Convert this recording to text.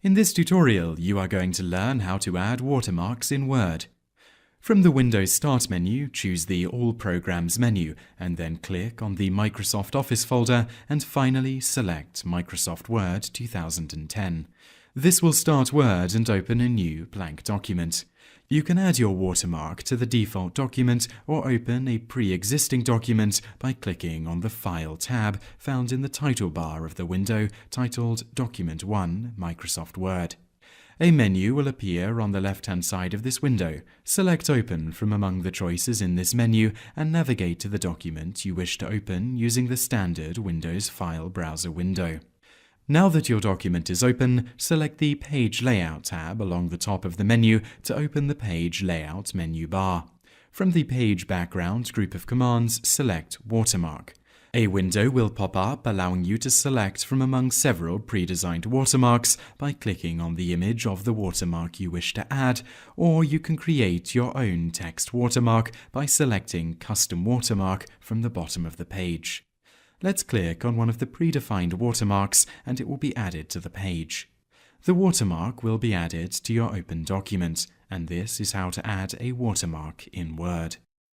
In this tutorial, you are going to learn how to add watermarks in Word. From the Windows Start menu, choose the All Programs menu and then click on the Microsoft Office folder and finally select Microsoft Word 2010. This will start Word and open a new blank document. You can add your watermark to the default document or open a pre-existing document by clicking on the File tab found in the title bar of the window titled Document 1 Microsoft Word. A menu will appear on the left-hand side of this window. Select Open from among the choices in this menu and navigate to the document you wish to open using the standard Windows File Browser window. Now that your document is open, select the Page Layout tab along the top of the menu to open the Page Layout menu bar. From the Page Background group of commands, select Watermark. A window will pop up allowing you to select from among several pre-designed watermarks by clicking on the image of the watermark you wish to add, or you can create your own text watermark by selecting Custom Watermark from the bottom of the page. Let's click on one of the predefined watermarks and it will be added to the page. The watermark will be added to your open document, and this is how to add a watermark in Word.